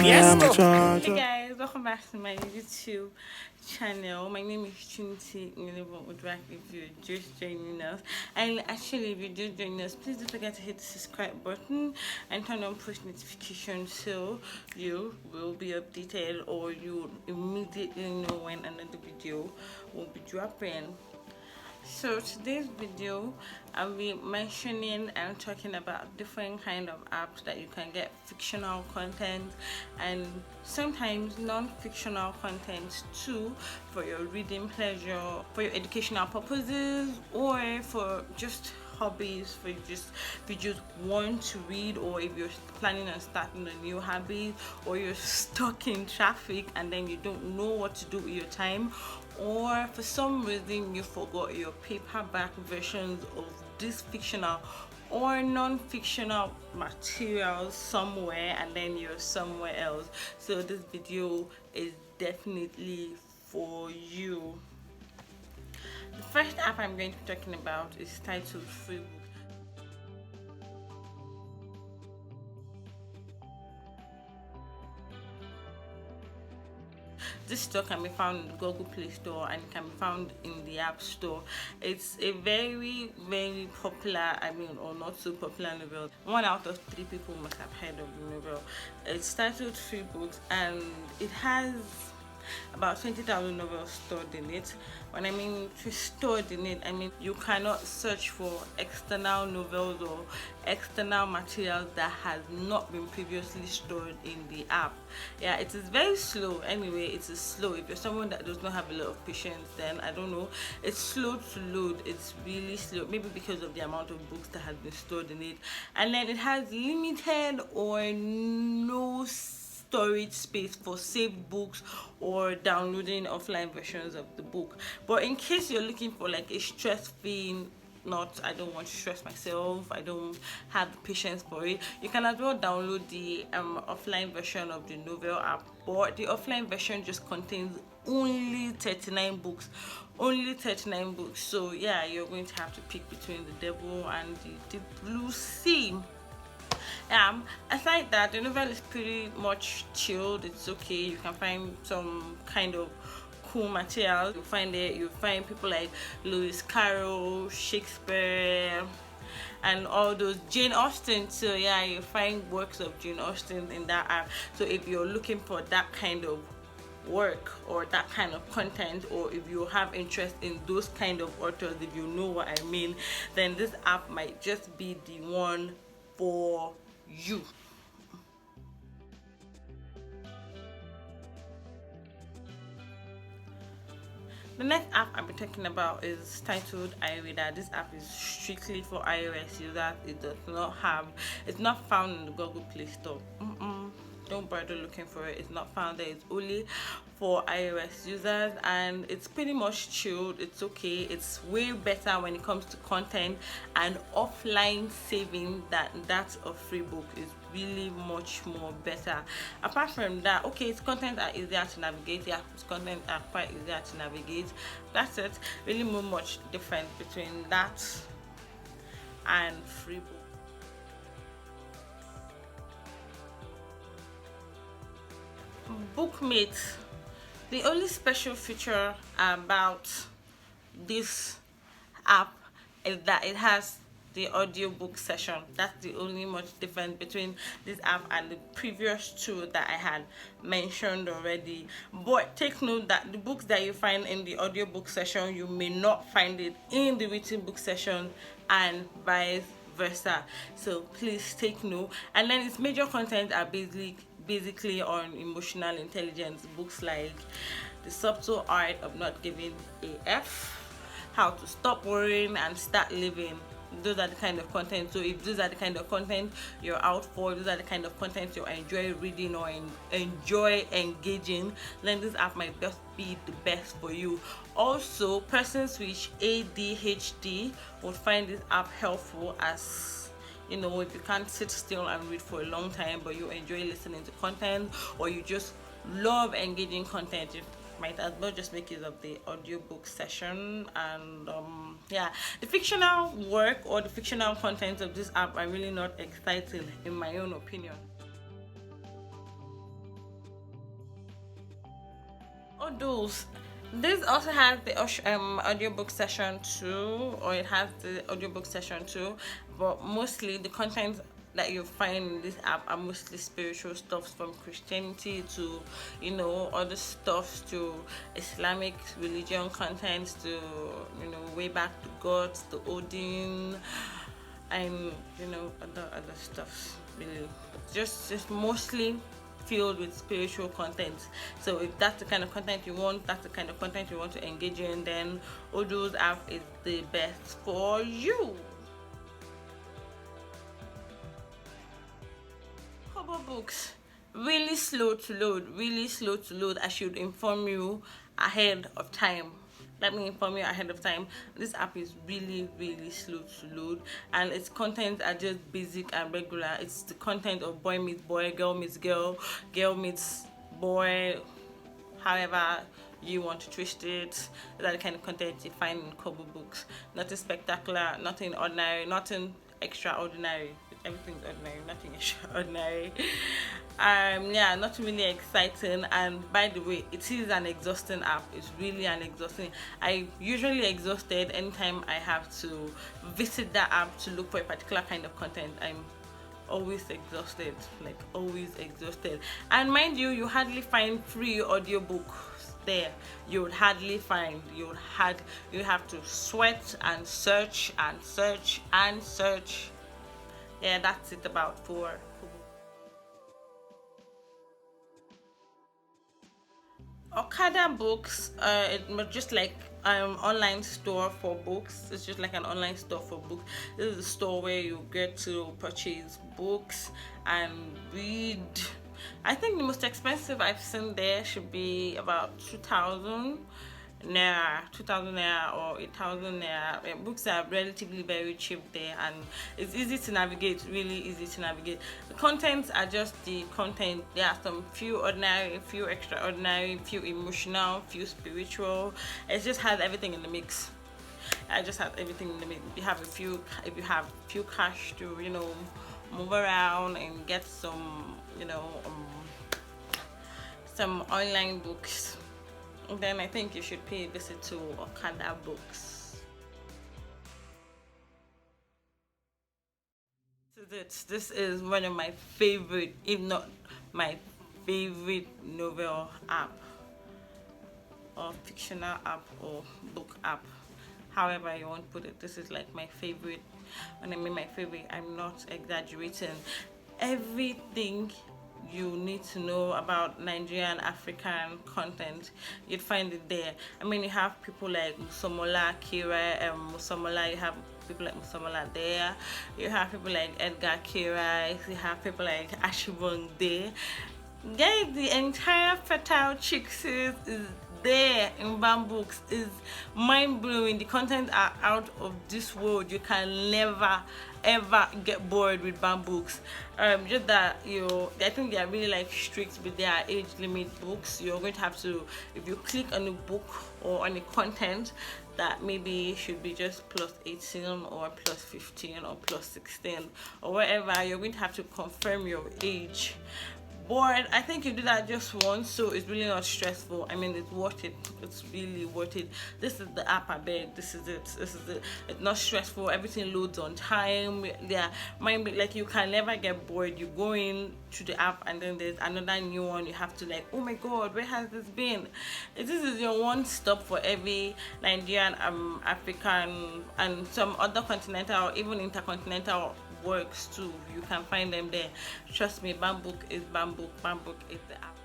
Hey guys, welcome back to my YouTube channel. My name is Trinity Udrak. If you're just joining us, and actually, if you're just joining us, please don't forget to hit the subscribe button and turn on push notifications so you will be updated or you immediately know when another video will be dropping. So today's video I'll be mentioning and talking about different kind of apps that you can get fictional content and sometimes non-fictional content too, for your reading pleasure, for your educational purposes, or for just hobbies, for just if you just want to read, or if you're planning on starting a new hobby, or you're stuck in traffic and then you don't know what to do with your time, or for some reason you forgot your paperback versions of this fictional or non-fictional materials somewhere and then you're somewhere else. So this video is definitely for you. The first app I'm going to be talking about is titled Freebook. This store can be found in the Google Play Store and can be found in the App Store. It's a very, very popular, or not so popular novel. 1 out of 3 people must have heard of the novel. It's titled Freebook and it has about 20,000 novels stored in it. When I mean stored in it, I mean you cannot search for external novels or external materials that has not been previously stored in the app. Yeah, it is very slow. Anyway, it is slow. If you're someone that does not have a lot of patience, then I don't know, it's slow to load. It's really slow, maybe because of the amount of books that has been stored in it, and then it has limited or no storage space for saved books or downloading offline versions of the book. But in case you're looking for like a stress-free, not I don't want to stress myself, I don't have the patience for it, you can as well download the offline version of the novel app. But the offline version just contains only 39 books, so yeah, you're going to have to pick between the devil and the deep blue sea. Aside that, the novel is pretty much chilled. It's okay. You can find some kind of cool material. You'll find people like Lewis Carroll, Shakespeare, and all those, Jane Austen. So yeah, you find works of Jane Austen in that app. So if you're looking for that kind of work or that kind of content, or if you have interest in those kind of authors, if you know what I mean, then this app might just be the one for you. The next app I'll be talking about is titled iReader. This app is strictly for iOS users. It's not found in the Google Play Store. Don't bother looking for it. It's not found there. It's only for iOS users, and it's pretty much chilled. It's okay. It's way better when it comes to content and offline saving that of Freebook is really much more better. Apart from that, okay, its content are easier to navigate. Yeah, its content are quite easier to navigate. That's it. Really not much difference between that and Freebook. Bookmate. The only special feature about this app is that it has the audiobook session. That's the only much difference between this app and the previous two that I had mentioned already. But take note that the books that you find in the audiobook session, you may not find it in the written book session, and vice versa. So please take note. And then its major content are basically on emotional intelligence, books like The Subtle Art of Not Giving a F, How to Stop Worrying and Start Living. Those are the kind of content. So if those are the kind of content you're out for, those are the kind of content you enjoy reading or enjoy engaging, then this app might just be the best for you. Also, persons with ADHD would find this app helpful, as you know, if you can't sit still and read for a long time but you enjoy listening to content, or you just love engaging content, you might as well just make use of the audiobook session. And yeah, the fictional work or the fictional content of this app are really not exciting in my own opinion. Audios. This also has the audiobook session too, or it has the audiobook session too, but mostly the content that you find in this app are mostly spiritual stuff, from Christianity to, you know, other stuff, to Islamic religion contents, to, you know, way back to gods, to Odin, and, you know, other stuff. Really, just mostly filled with spiritual content. So if that's the kind of content you want, that's the kind of content you want to engage in, then Odo's app is the best for you. Kobo books, really slow to load, really slow to load. I should inform you ahead of time. Let me inform you ahead of time. This app is really slow to load, and its content are just basic and regular. It's the content of boy meets boy, girl meets girl, girl meets boy, however you want to twist it. That's the kind of content you find in Kobo books. Nothing spectacular, nothing ordinary, nothing extraordinary. Everything's ordinary, nothing extraordinary. Yeah, not really exciting. And by the way, it is an exhausting app. It's really an exhausting. I usually exhausted anytime I have to visit that app to look for a particular kind of content. I'm always exhausted, like always exhausted. And mind you, you hardly find free audiobooks there. You would hardly find. You have to sweat and search and search and search. Yeah, that's it about for Okada books. It's just like online store for books. It's just like an online store for books. This is a store where you get to purchase books and read. I think the most expensive I've seen there should be about 2,000 naira, 2,000 naira or 8,000 naira. Books are relatively very cheap there, and it's easy to navigate, really easy to navigate. The contents are just the content. There are some few ordinary, few extraordinary, few emotional, few spiritual. It just has everything in the mix. I just have everything in the mix. If you have few cash to, you know, move around and get some, you know, some online books, then I think you should pay a visit to Okada books. This is one of my favorite, if not my favorite, novel app or fictional app or book app, however you want to put it. This is like my favorite. When I mean my favorite, I'm not exaggerating. Everything you need to know about Nigerian African content, you'd find it there. I mean, you have people like Musomola, Kira, Musomola. You have people like Musomola there. You have people like Edgar Kira. You have people like Ashibong there. Guys, the entire Fertile Chicks is there in Bambooks. Is mind-blowing. The content are out of this world. You can never ever get bored with Bambooks. Just that, I think they are really like strict with their age limit books. You're going to have to, if you click on a book or on a content that maybe should be just plus 18 or plus 15 or plus 16 or whatever, you're going to have to confirm your age. But I think you do that just once, so it's really not stressful. I mean, it's worth it. It's really worth it. This is the app, I beg. This is it. It's not stressful. Everything loads on time. Yeah, like you can never get bored. You go in to the app and then there's another new one. You have to like, oh my god, where has this been? This is your one stop for every Nigerian, African, and some other continental or even intercontinental works too. You can find them there. Trust me, Bambook is Bambook. Bambook is the app.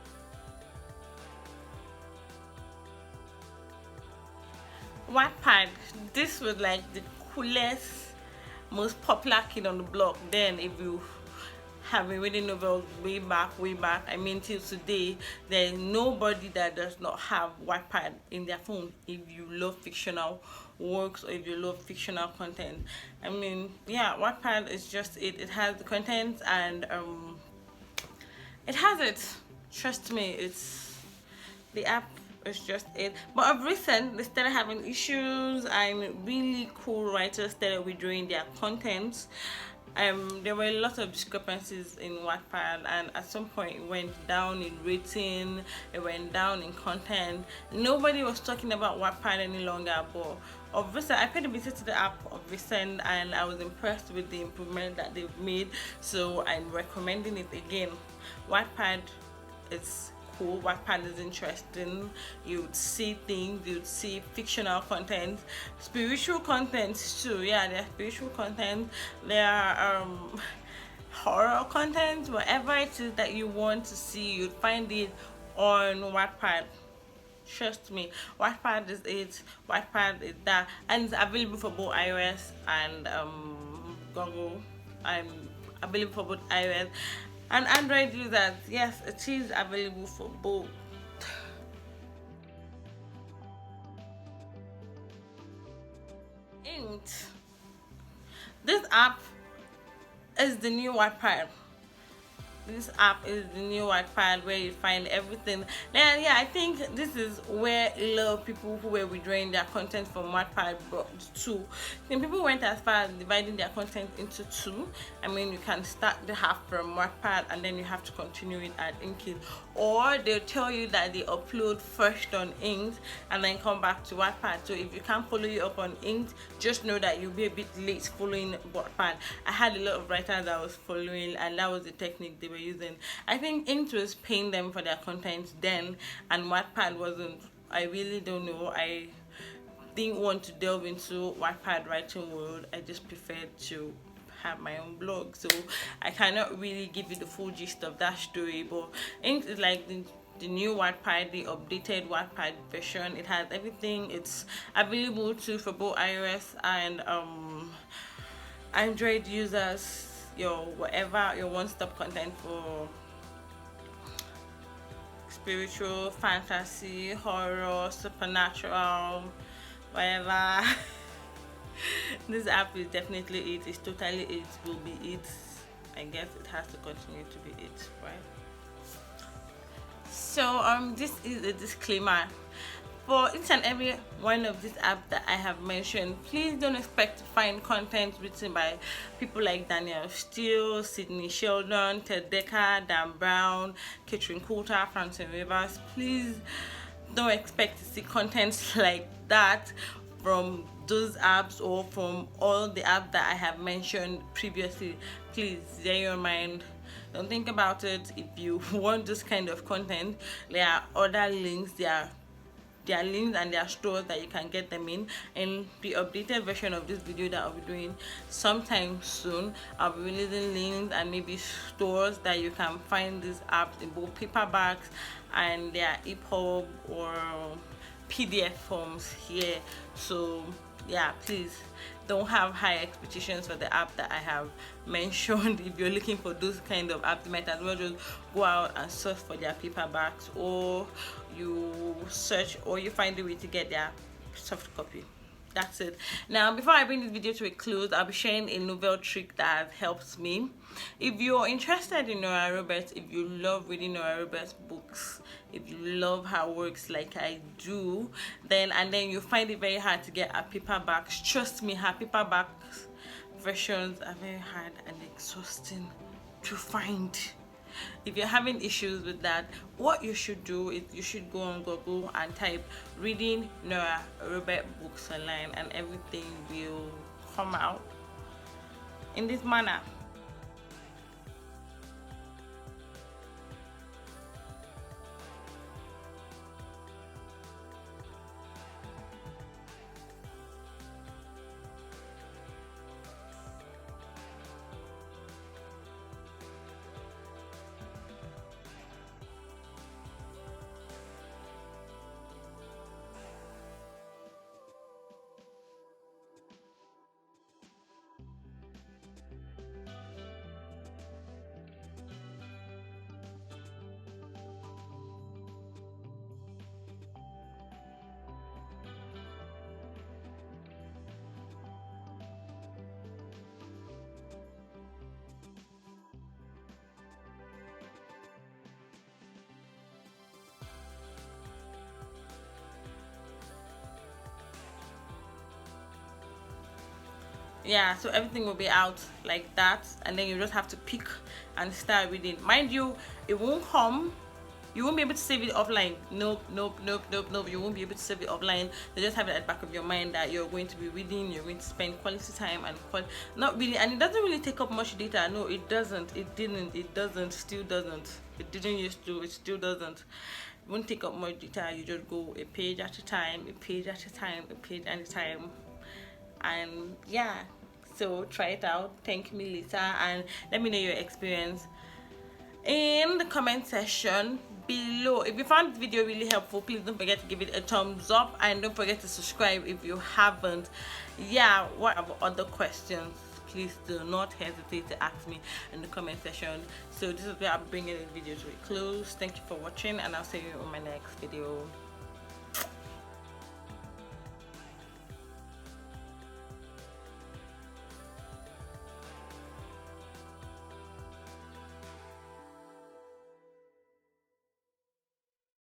Wattpad. This was like the coolest, most popular kid on the block. Then, if you have been reading novels way back, I mean till today, there's nobody that does not have Wattpad in their phone if you love fictional works or if you love fictional content. I mean, yeah, Wattpad is just it. It has the content and it has it. Trust me, it's the app is just it. But of recent, they started having issues and really cool writers started withdrawing their content. there were a lot of discrepancies in Wattpad, and at some point it went down in rating, it went down in content. Nobody was talking about Wattpad any longer, but of recent, I paid a visit to the app of recent, and I was impressed with the improvement that they've made, so I'm recommending it again. Wattpad is cool. Wattpad is interesting. You'd see things, you'd see fictional content, spiritual content too. Yeah, there are spiritual content, there are horror content, whatever it is that you want to see, you'd find it on Wattpad. Trust me, Wattpad is it. Wattpad is that, and it's available for both iOS and Google. I'm available for both iOS and Android users. Yes, it is available for both. Inked. This app is the new Wattpad. This app is the new Wattpad where you find everything. Now, yeah, I think this is where a lot of people who were withdrawing their content from Wattpad brought two. Then people went as far as dividing their content into two. I mean, you can start the half from Wattpad and then you have to continue it at Inked, or they'll tell you that they upload first on Inked and then come back to Wattpad. So if you can't follow you up on Inked, just know that you'll be a bit late following Wattpad. I had a lot of writers I was following, and that was the technique they were using. I think Inked was paying them for their content then, and Wattpad wasn't. I really don't know. I didn't want to delve into Wattpad writing world. I just preferred to have my own blog, so I cannot really give you the full gist of that story. But Inked is like the new Wattpad, the updated Wattpad version. It has everything. It's available too for both iOS and Android users. Your whatever your one-stop content for spiritual, fantasy, horror, supernatural, whatever. This app is definitely it. It's totally it. Will be it. I guess it has to continue to be it, right? So this is a disclaimer. For each and every one of these apps that I have mentioned, please don't expect to find content written by people like Daniel Steele, Sydney Sheldon, Ted Decker, Dan Brown, Catherine Coulter, Francis Rivers. Please don't expect to see content like that from those apps or from all the apps that I have mentioned previously. Please bear your mind. Don't think about it. If you want this kind of content, there are other links. There are links and there are stores that you can get them in. And the updated version of this video that I'll be doing sometime soon, I'll be releasing links and maybe stores that you can find these apps in both paperbacks and their EPUB or PDF forms here. So yeah, please don't have high expectations for the app that I have mentioned. If you're looking for those kind of apps, you might as well just go out and search for their paperbacks, or you search or you find a way to get their soft copy. That's it. Now, before I bring this video to a close, I'll be sharing a novel trick that helps me. If you're interested in Nora Roberts, if you love reading Nora Roberts books, if you love her works like I do, then you find it very hard to get her paperbacks, trust me, her paperbacks versions are very hard and exhausting to find. If you're having issues with that, what you should do is you should go on Google and type reading Nora Roberts books online, and everything will come out in this manner. Yeah, so everything will be out like that, and then you just have to pick and start reading. Mind you, it won't come, you won't be able to save it offline. Nope, nope, nope, nope, nope. You won't be able to save it offline. So just have it at the back of your mind that you're going to be reading, you're going to spend quality time, and not really, and it doesn't really take up much data. No, it doesn't, it didn't, it doesn't, still doesn't. It didn't used to, it still doesn't. It won't take up much data. You just go a page at a time, a page at a time, a page at a time. And yeah, so try it out, thank me later, and let me know your experience in the comment section below. If you found this video really helpful, please don't forget to give it a thumbs up, and don't forget to subscribe if you haven't. Yeah, what about other questions, please do not hesitate to ask me in the comment section. So this is where I'm bringing this video to a close. Thank you for watching, and I'll see you on my next video.